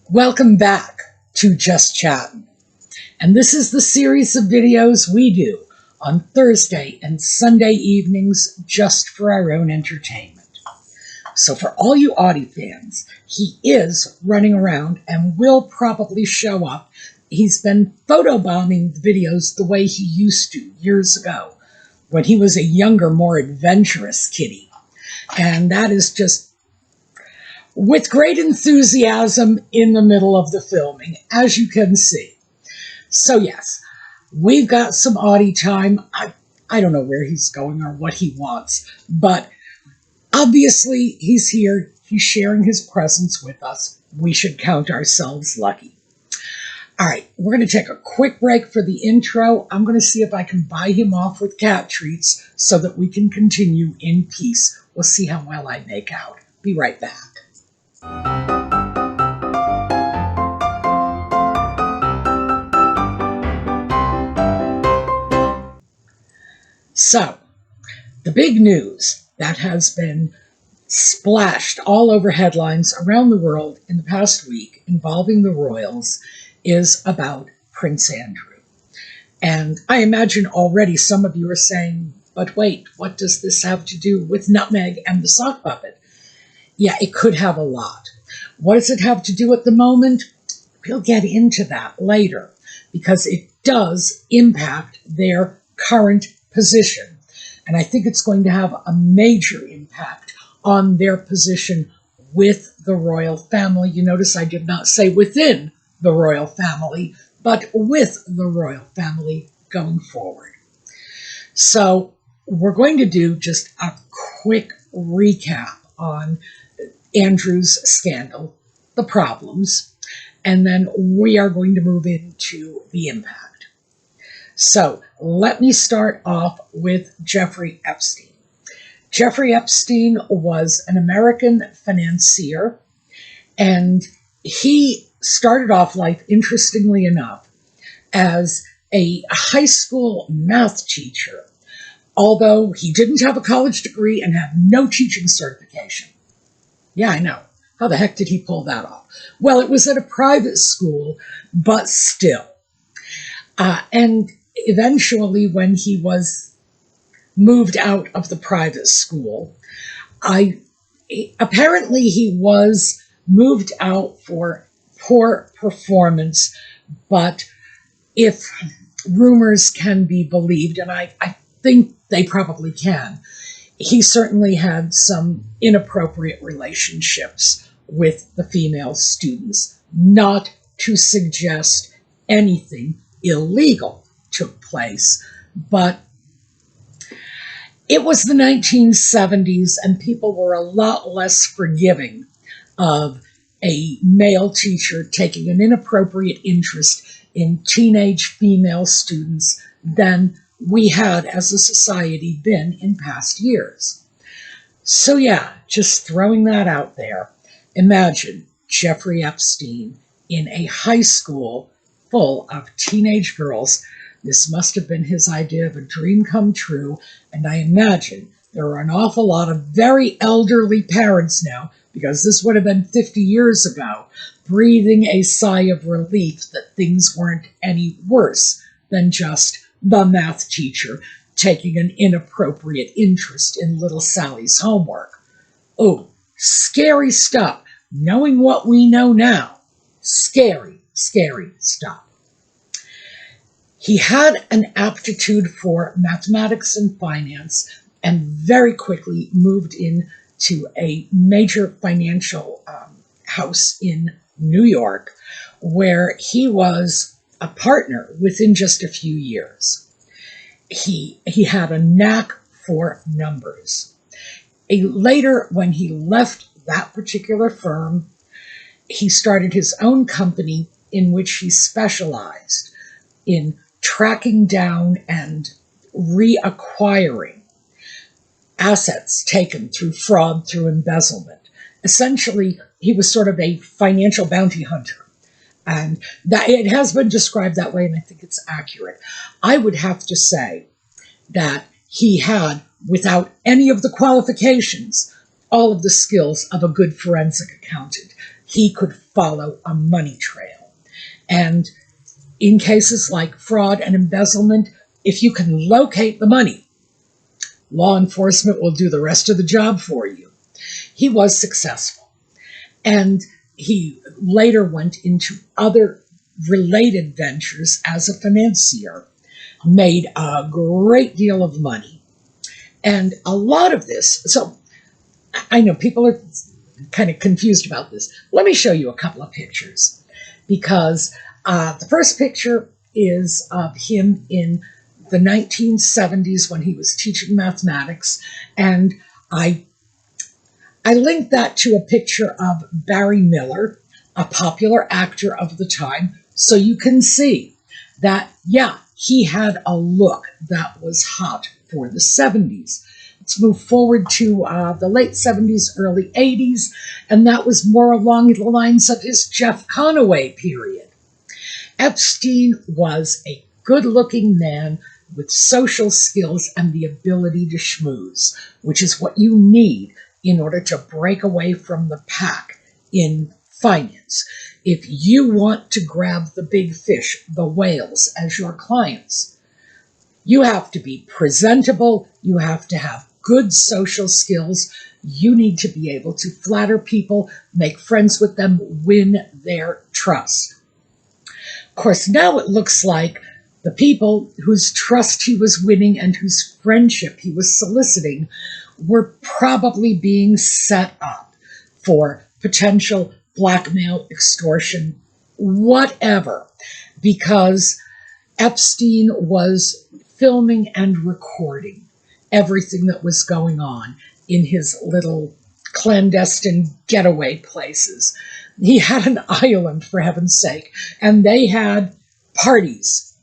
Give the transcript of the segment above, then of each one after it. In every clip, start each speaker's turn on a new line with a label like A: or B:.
A: Welcome back to Just Chattin. And this is the series of videos we do on Thursday and Sunday evenings just for our own entertainment. So for all you Audie fans, he is running around and will probably show up. He's been photobombing the videos the way he used to years ago when he was a younger, more adventurous kitty. And that is just with great enthusiasm in the middle of the filming, as you can see. So yes, we've got some Audie time. I don't know where he's going or what he wants, but obviously he's here. He's sharing his presence with us. We should count ourselves lucky. All right, we're going to take a quick break for the intro. I'm going to see if I can buy him off with cat treats so that we can continue in peace. We'll see how well I make out. Be right back. So, the big news that has been splashed all over headlines around the world in the past week involving the royals is about Prince Andrew. And I imagine already some of you are saying, but wait, what does this have to do with Nutmeg and the sock puppet? Yeah, it could have a lot. What does it have to do at the moment? We'll get into that later because it does impact their current position. And I think it's going to have a major impact on their position with the royal family. You notice I did not say within the royal family, but with the royal family going forward. So we're going to do just a quick recap on Andrew's scandal, the problems, and then we are going to move into the impact. So let me start off with Jeffrey Epstein. Jeffrey Epstein was an American financier, and he started off life, interestingly enough, as a high school math teacher, although he didn't have a college degree and had no teaching certification. Yeah, I know. How the heck did he pull that off? Well, it was at a private school, but still. And eventually, when he was moved out of the private school, apparently he was moved out for poor performance, but if rumors can be believed, and I think they probably can, he certainly had some inappropriate relationships with the female students, not to suggest anything illegal took place, but it was the 1970s and people were a lot less forgiving of a male teacher taking an inappropriate interest in teenage female students than we had as a society been in past years. So yeah, just throwing that out there. Imagine Jeffrey Epstein in a high school full of teenage girls. This must have been his idea of a dream come true, and I imagine there are an awful lot of very elderly parents now, because this would have been 50 years ago, breathing a sigh of relief that things weren't any worse than just the math teacher taking an inappropriate interest in little Sally's homework. Oh, scary stuff. Knowing what we know now, scary, scary stuff. He had an aptitude for mathematics and finance and very quickly moved into a major financial house in New York where he was a partner within just a few years. He had a knack for numbers. Later, when he left that particular firm, he started his own company in which he specialized in tracking down and reacquiring assets taken through fraud, through embezzlement. Essentially, he was sort of a financial bounty hunter. And that it has been described that way, and I think it's accurate. I would have to say that he had, without any of the qualifications, all of the skills of a good forensic accountant. He could follow a money trail. And in cases like fraud and embezzlement, if you can locate the money, law enforcement will do the rest of the job for you. He was successful. And he later went into other related ventures as a financier, made a great deal of money. And a lot of this, so I know people are kind of confused about this. Let me show you a couple of pictures, because the first picture is of him in the 1970s when he was teaching mathematics, and I linked that to a picture of Barry Miller, a popular actor of the time, so you can see that, yeah, he had a look that was hot for the 70s. Let's move forward to the late 70s, early 80s, and that was more along the lines of his Jeff Conaway period. Epstein was a good-looking man with social skills and the ability to schmooze, which is what you need in order to break away from the pack in finance. If you want to grab the big fish, the whales, as your clients, you have to be presentable, you have to have good social skills, you need to be able to flatter people, make friends with them, win their trust. Of course, now it looks like the people whose trust he was winning and whose friendship he was soliciting were probably being set up for potential blackmail, extortion, whatever, because Epstein was filming and recording everything that was going on in his little clandestine getaway places. He had an island, for heaven's sake, and they had parties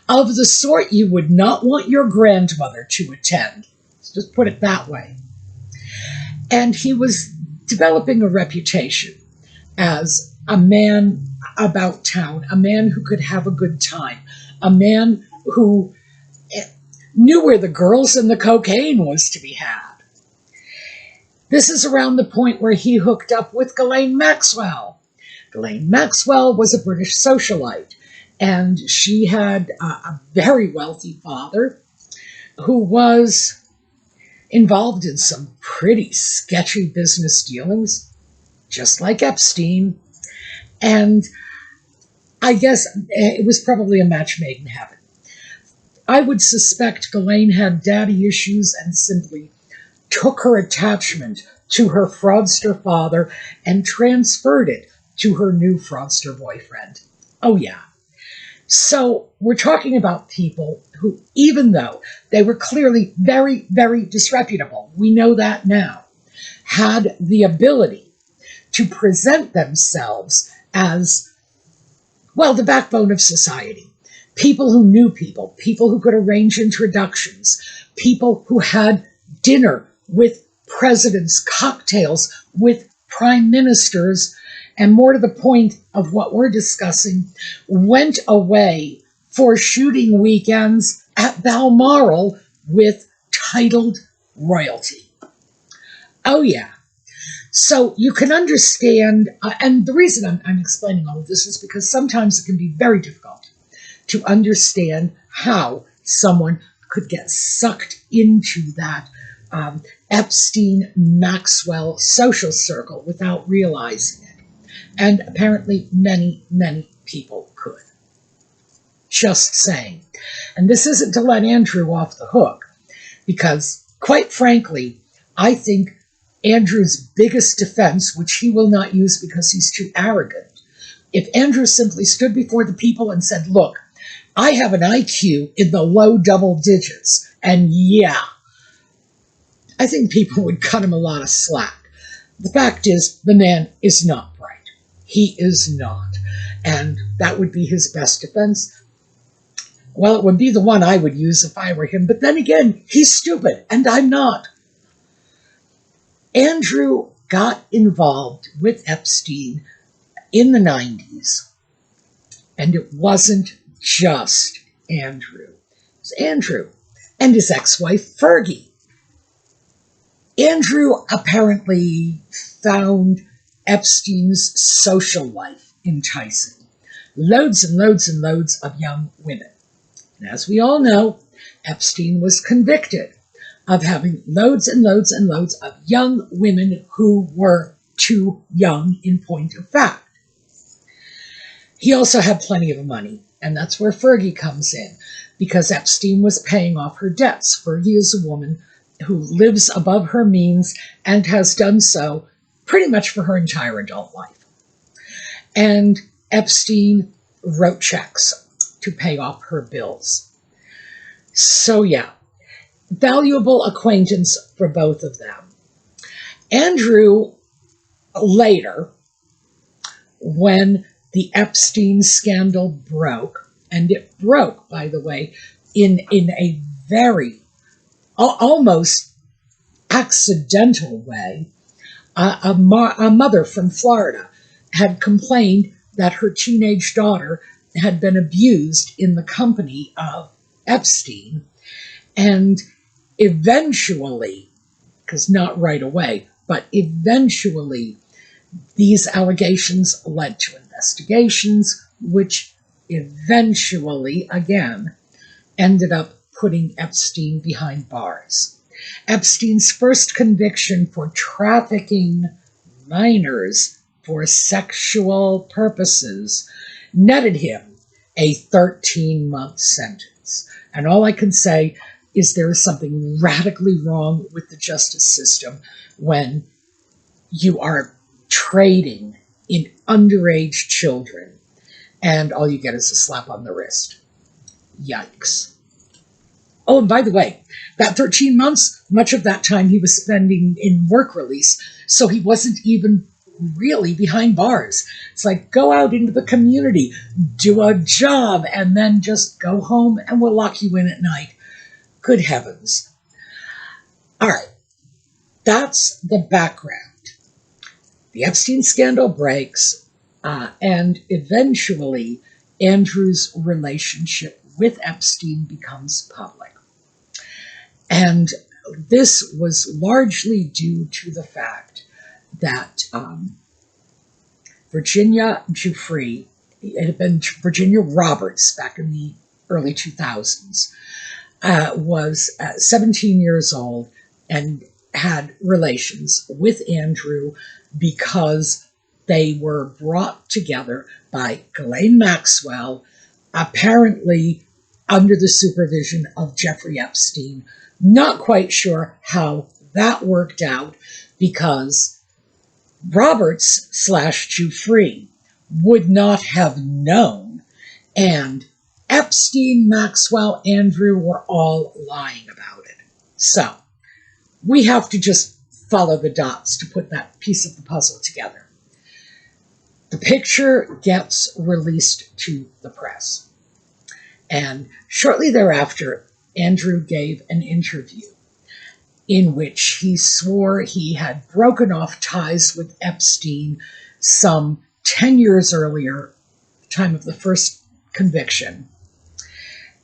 A: of the sort you would not want your grandmother to attend. Let's just put it that way. And he was developing a reputation as a man about town, a man who could have a good time, a man who knew where the girls and the cocaine was to be had. This is around the point where he hooked up with Ghislaine Maxwell. Ghislaine Maxwell was a British socialite, and she had a very wealthy father who was involved in some pretty sketchy business dealings, just like Epstein. And I guess it was probably a match made in heaven. I would suspect Ghislaine had daddy issues and simply took her attachment to her fraudster father and transferred it to her new fraudster boyfriend. Oh, yeah. So we're talking about people who, even though they were clearly very, very disreputable, we know that now, had the ability to present themselves as, well, the backbone of society. People who knew people, people who could arrange introductions, people who had dinner with presidents, cocktails with prime ministers, and more to the point of what we're discussing, went away for shooting weekends at Balmoral with titled royalty. Oh, yeah. So you can understand, and the reason I'm explaining all of this is because sometimes it can be very difficult to understand how someone could get sucked into that Epstein-Maxwell social circle without realizing it. And apparently many, many people could. Just saying. And this isn't to let Andrew off the hook, because, quite frankly, I think Andrew's biggest defense, which he will not use because he's too arrogant, if Andrew simply stood before the people and said, look, I have an IQ in the low double digits, and yeah, I think people would cut him a lot of slack. The fact is, the man is not bright. He is not. And that would be his best defense. Well, it would be the one I would use if I were him. But then again, he's stupid, and I'm not. Andrew got involved with Epstein in the 90s. And it wasn't just Andrew. It was Andrew and his ex-wife, Fergie. Andrew apparently found Epstein's social life enticing. Loads and loads and loads of young women. And as we all know, Epstein was convicted of having loads and loads and loads of young women who were too young in point of fact. He also had plenty of money, and that's where Fergie comes in, because Epstein was paying off her debts. Fergie is a woman who lives above her means and has done so pretty much for her entire adult life. And Epstein wrote checks to pay off her bills. So yeah, valuable acquaintance for both of them. Andrew later, when the Epstein scandal broke, and it broke, by the way, in a very almost accidental way, a mother from Florida had complained that her teenage daughter had been abused in the company of Epstein, and eventually, because not right away, but eventually, these allegations led to investigations, which eventually, again, ended up putting Epstein behind bars. Epstein's first conviction for trafficking minors for sexual purposes netted him a 13-month sentence. And all I can say is there is something radically wrong with the justice system when you are trading in underage children and all you get is a slap on the wrist. Yikes. Oh, and by the way, that 13 months, much of that time he was spending in work release, so he wasn't even really behind bars. It's like, go out into the community, do a job, and then just go home and we'll lock you in at night. Good heavens. All right, that's the background. The Epstein scandal breaks, and eventually Andrew's relationship with Epstein becomes public. And this was largely due to the fact that Virginia Giuffre, it had been Virginia Roberts back in the early 2000s, was 17 years old and had relations with Andrew because they were brought together by Ghislaine Maxwell, apparently under the supervision of Jeffrey Epstein. Not quite sure how that worked out because Roberts/Giuffre would not have known, and Epstein, Maxwell, Andrew were all lying about it. So we have to just follow the dots to put that piece of the puzzle together. The picture gets released to the press. And shortly thereafter, Andrew gave an interview in which he swore he had broken off ties with Epstein some 10 years earlier, time of the first conviction,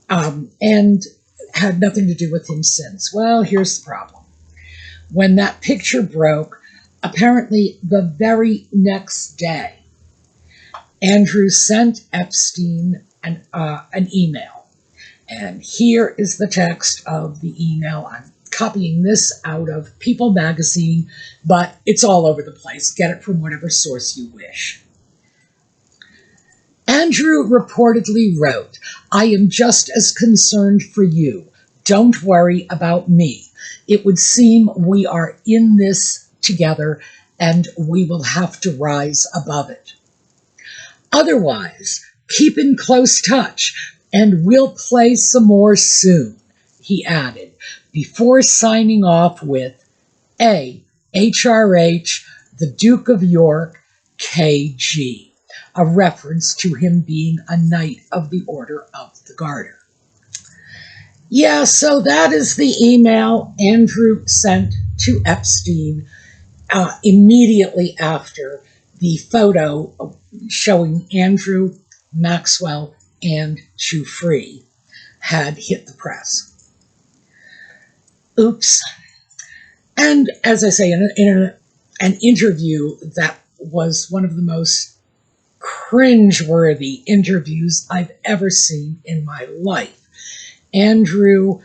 A: and had nothing to do with him since. Well, here's the problem. When that picture broke, apparently the very next day, Andrew sent Epstein an email. And here is the text of the email. I'm copying this out of People magazine, but it's all over the place. Get it from whatever source you wish. Andrew reportedly wrote, "I am just as concerned for you. Don't worry about me. It would seem we are in this together and we will have to rise above it. Otherwise, keep in close touch and we'll play some more soon," he added, before signing off with A. HRH, the Duke of York, KG, a reference to him being a Knight of the Order of the Garter. Yeah, so that is the email Andrew sent to Epstein immediately after the photo showing Andrew, Maxwell, and Giuffre had hit the press. Oops. And as I say, in an interview that was one of the most cringeworthy interviews I've ever seen in my life, Andrew,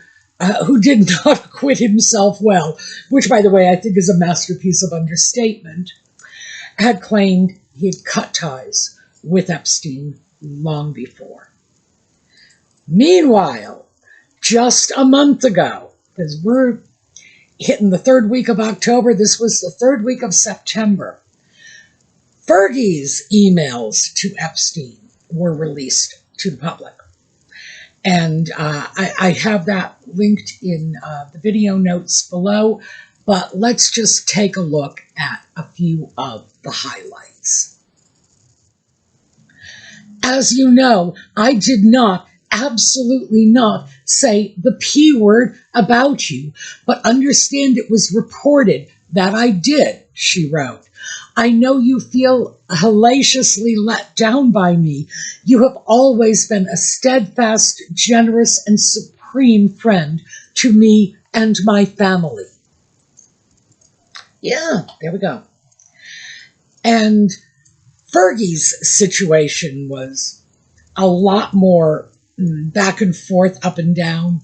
A: who did not acquit himself well, which, by the way, I think is a masterpiece of understatement, had claimed he had cut ties with Epstein long before. Meanwhile, just a month ago, because we're hitting the third week of October, this was the third week of September, Fergie's emails to Epstein were released to the public. And I have that linked in the video notes below, but let's just take a look at a few of the highlights. As you know, I did not, absolutely not, say the P word about you, but understand it was reported that I did, she wrote. I know you feel hellaciously let down by me. You have always been a steadfast, generous, and supreme friend to me and my family. Yeah, there we go. And Fergie's situation was a lot more back and forth, up and down.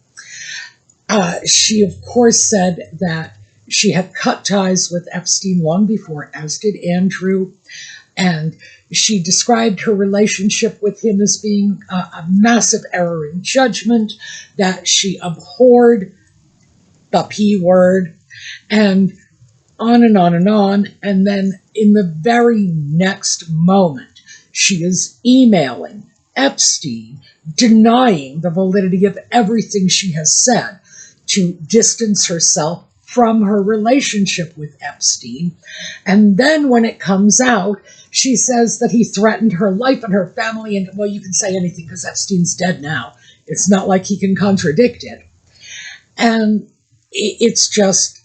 A: She, of course, said that she had cut ties with Epstein long before, as did Andrew, and she described her relationship with him as being a massive error in judgment, that she abhorred the P word, and on and on and on. And then in the very next moment, she is emailing Epstein, denying the validity of everything she has said to distance herself from her relationship with Epstein. And then when it comes out, she says that he threatened her life and her family. And, well, you can say anything because Epstein's dead now. It's not like he can contradict it. And it's just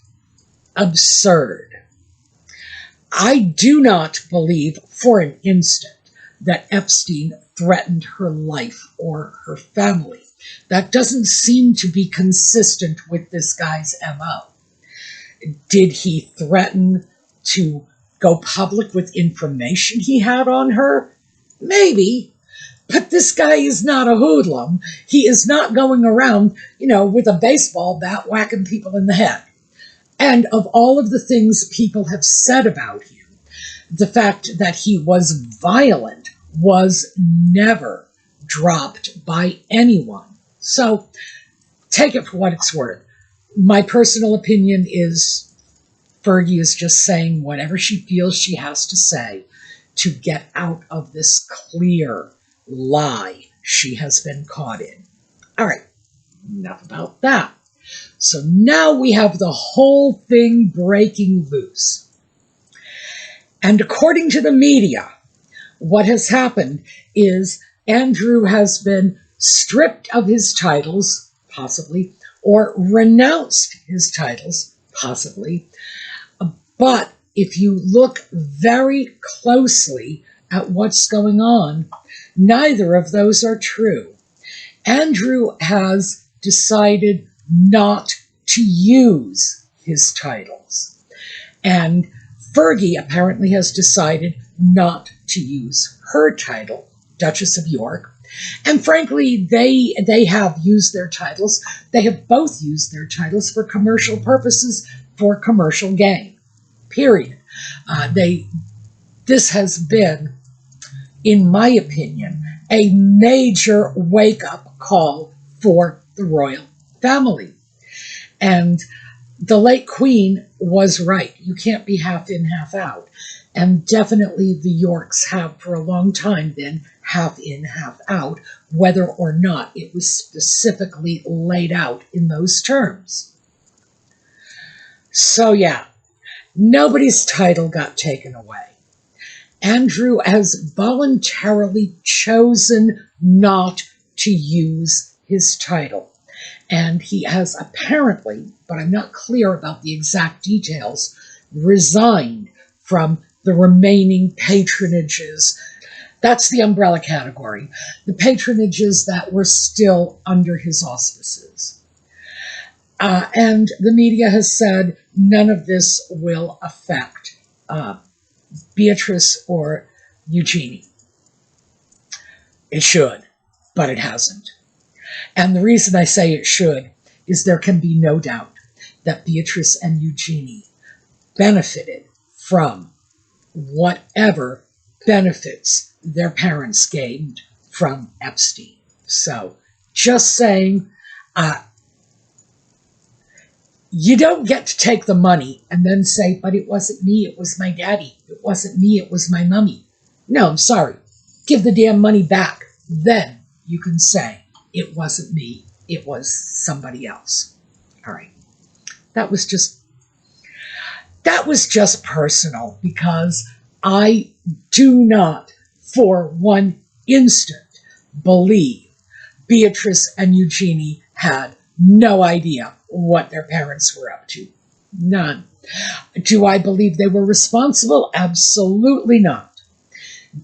A: absurd. I do not believe for an instant that Epstein threatened her life or her family. That doesn't seem to be consistent with this guy's MO. Did he threaten to go public with information he had on her? Maybe. But this guy is not a hoodlum. He is not going around, with a baseball bat whacking people in the head. And of all of the things people have said about him, the fact that he was violent was never dropped by anyone. So take it for what it's worth. My personal opinion is Fergie is just saying whatever she feels she has to say to get out of this clear lie she has been caught in. All right, enough about that. So now we have the whole thing breaking loose. And according to the media, what has happened is Andrew has been stripped of his titles, possibly, or renounced his titles, possibly. But if you look very closely at what's going on, neither of those are true. Andrew has decided not to use his titles. And Fergie apparently has decided not to use her title, Duchess of York. And frankly, they have used their titles. They have both used their titles for commercial purposes, for commercial gain, period. This has been, in my opinion, a major wake-up call for the royal family. And the late Queen was right. You can't be half in, half out. And definitely the Yorks have for a long time been half in, half out, whether or not it was specifically laid out in those terms. So yeah, nobody's title got taken away. Andrew has voluntarily chosen not to use his title. And he has apparently, but I'm not clear about the exact details, resigned from the remaining patronages. That's the umbrella category. The patronages that were still under his auspices. And the media has said none of this will affect Beatrice or Eugenie. It should, but it hasn't. And the reason I say it should is there can be no doubt that Beatrice and Eugenie benefited from whatever benefits their parents gained from Epstein. So, just saying, you don't get to take the money and then say, but it wasn't me, it was my daddy. It wasn't me, it was my mummy. No, I'm sorry. Give the damn money back. Then you can say, it wasn't me, it was somebody else. All right. That was just personal, because I do not for one instant believe Beatrice and Eugenie had no idea what their parents were up to. None. Do I believe they were responsible? Absolutely not.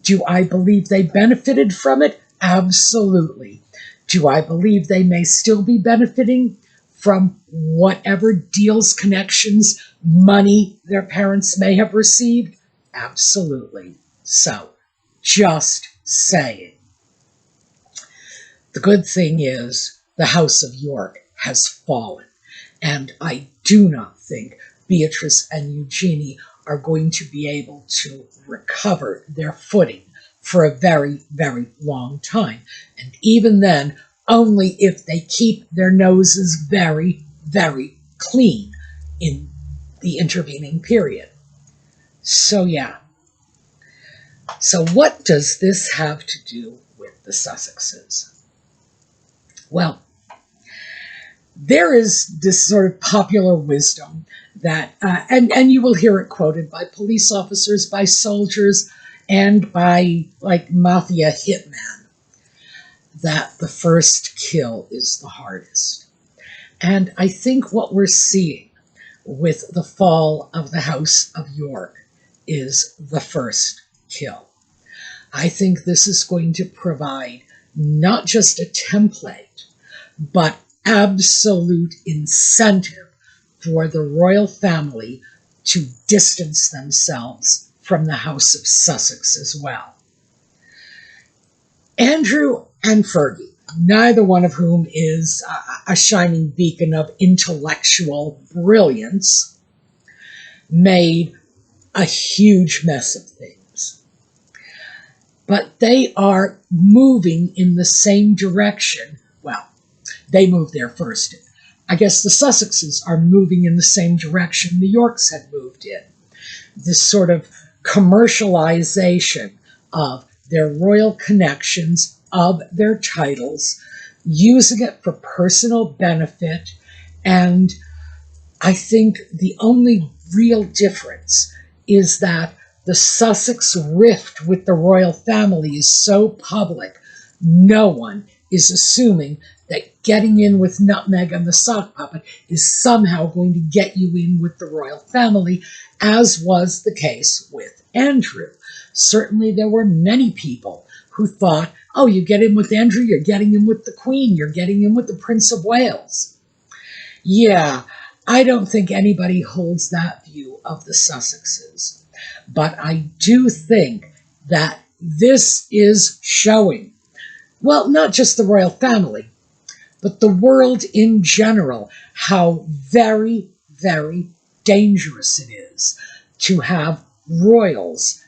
A: Do I believe they benefited from it? Absolutely. Do I believe they may still be benefiting from whatever deals, connections, money their parents may have received? Absolutely. So, just saying. The good thing is the House of York has fallen, and I do not think Beatrice and Eugenie are going to be able to recover their footing for a very, very long time. And even then, only if they keep their noses very, very clean in the intervening period. So yeah. So what does this have to do with the Sussexes? Well, there is this sort of popular wisdom that, and you will hear it quoted by police officers, by soldiers, and by, like, mafia hitmen, that the first kill is the hardest. And I think what we're seeing with the fall of the House of York is the first kill. I think this is going to provide not just a template, but absolute incentive for the royal family to distance themselves from the House of Sussex as well. Andrew and Fergie, neither one of whom is a shining beacon of intellectual brilliance, made a huge mess of things. But they are moving in the same direction. Well, they moved there first. I guess the Sussexes are moving in the same direction the Yorks had moved in. This sort of commercialization of their royal connections, of their titles, using it for personal benefit. And I think the only real difference is that the Sussex rift with the royal family is so public, no one is assuming that getting in with Nutmeg and the sock puppet is somehow going to get you in with the royal family, as was the case with Andrew. Certainly there were many people who thought, oh, you get in with Andrew, you're getting in with the Queen, you're getting in with the Prince of Wales. Yeah, I don't think anybody holds that view of the Sussexes. But I do think that this is showing, well, not just the royal family, but the world in general, how very, very dangerous it is to have royals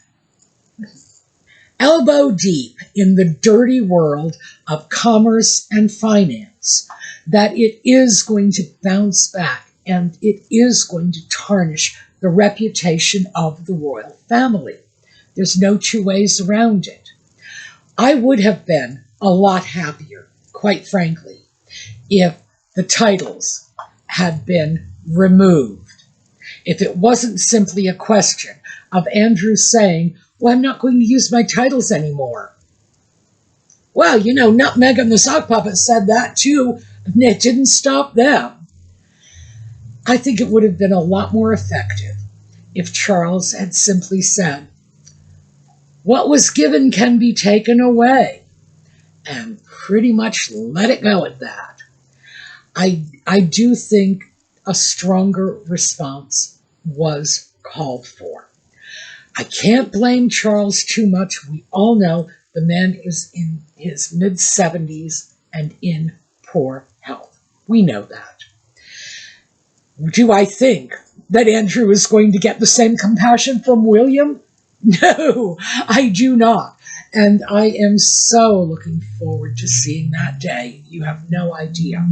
A: elbow deep in the dirty world of commerce and finance, that it is going to bounce back and it is going to tarnish the reputation of the royal family. There's no two ways around it. I would have been a lot happier, quite frankly, if the titles had been removed. If it wasn't simply a question of Andrew saying, well, I'm not going to use my titles anymore. Well, you know, Nutmeg and the Sock Puppet said that too, and it didn't stop them. I think it would have been a lot more effective if Charles had simply said, what was given can be taken away, and pretty much let it go at that. I do think a stronger response was called for. I can't blame Charles too much. We all know the man is in his mid-70s and in poor health. We know that. Do I think that Andrew is going to get the same compassion from William? No, I do not. And I am so looking forward to seeing that day. You have no idea.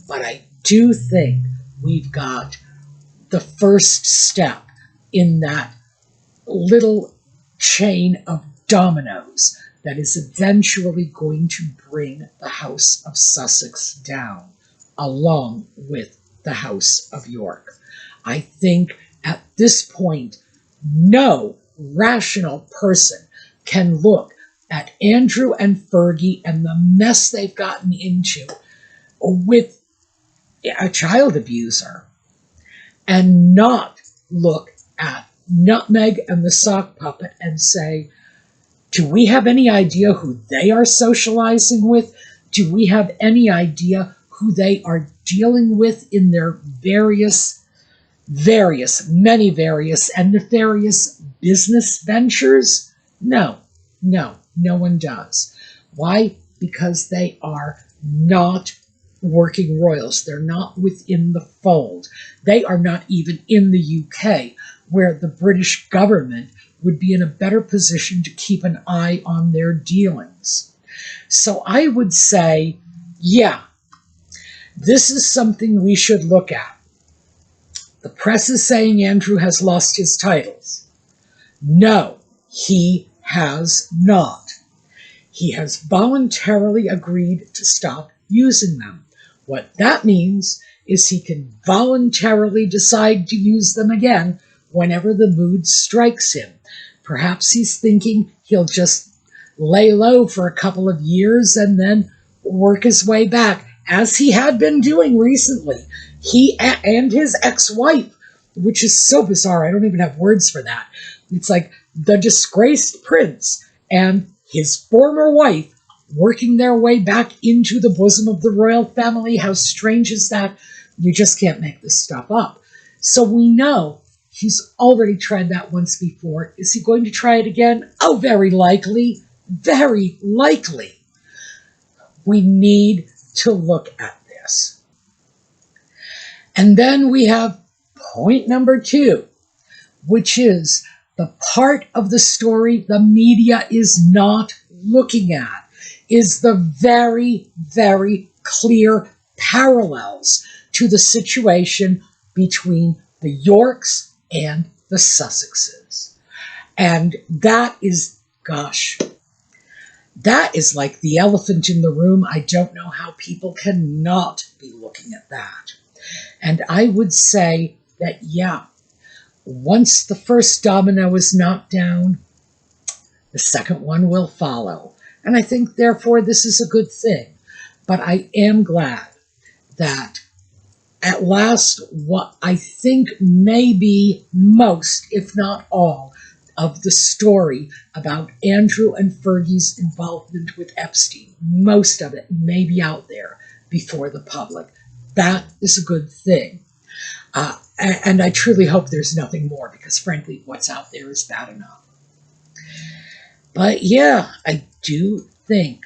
A: But I do think we've got the first step in that little chain of dominoes that is eventually going to bring the House of Sussex down, along with the House of York. I think at this point, no rational person can look at Andrew and Fergie and the mess they've gotten into with a child abuser and not look at Nutmeg and the sock puppet and say, do we have any idea who they are socializing with? Do we have any idea who they are dealing with in their many various and nefarious business ventures? No one does. Why? Because they are not working royals. They're not within the fold. They are not even in the UK, where the British government would be in a better position to keep an eye on their dealings. So I would say, yeah, this is something we should look at. The press is saying Andrew has lost his titles. No, he has not. He has voluntarily agreed to stop using them. What that means is he can voluntarily decide to use them again whenever the mood strikes him. Perhaps he's thinking he'll just lay low for a couple of years and then work his way back, as he had been doing recently. He and his ex-wife, which is so bizarre, I don't even have words for that. It's like the disgraced prince and his former wife working their way back into the bosom of the royal family. How strange is that? You just can't make this stuff up. So we know he's already tried that once before. Is he going to try it again? Oh, very likely. Very likely. We need to look at this. And then we have point number 2, which is the part of the story the media is not looking at, is the very, very clear parallels to the situation between the Yorks and the Sussexes. And that is, gosh, that is like the elephant in the room. I don't know how people cannot be looking at that. And I would say that, yeah, once the first domino is knocked down, the second one will follow. And I think, therefore, this is a good thing. But I am glad that at last, what I think may be most, if not all, of the story about Andrew and Fergie's involvement with Epstein, most of it may be out there before the public. That is a good thing. And I truly hope there's nothing more, because frankly, what's out there is bad enough. But yeah, I do think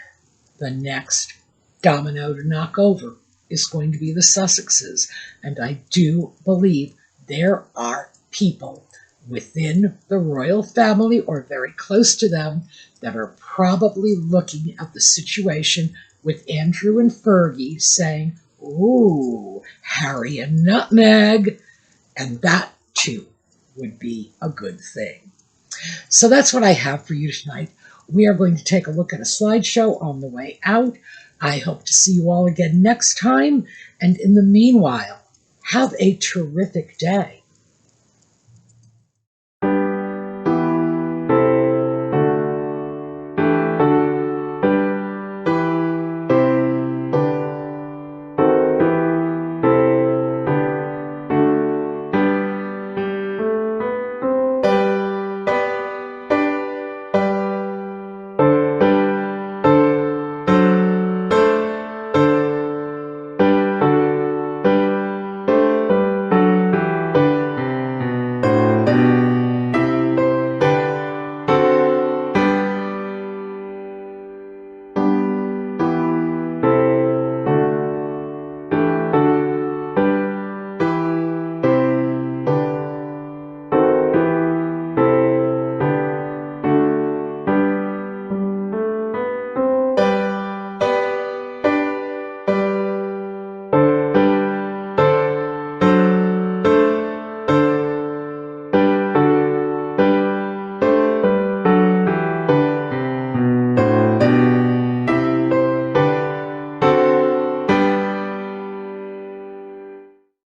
A: the next domino to knock over is going to be the Sussexes. And I do believe there are people within the royal family or very close to them that are probably looking at the situation with Andrew and Fergie saying, ooh, Harry and Nutmeg. And that, too, would be a good thing. So that's what I have for you tonight. We are going to take a look at a slideshow on the way out. I hope to see you all again next time. And in the meanwhile, have a terrific day.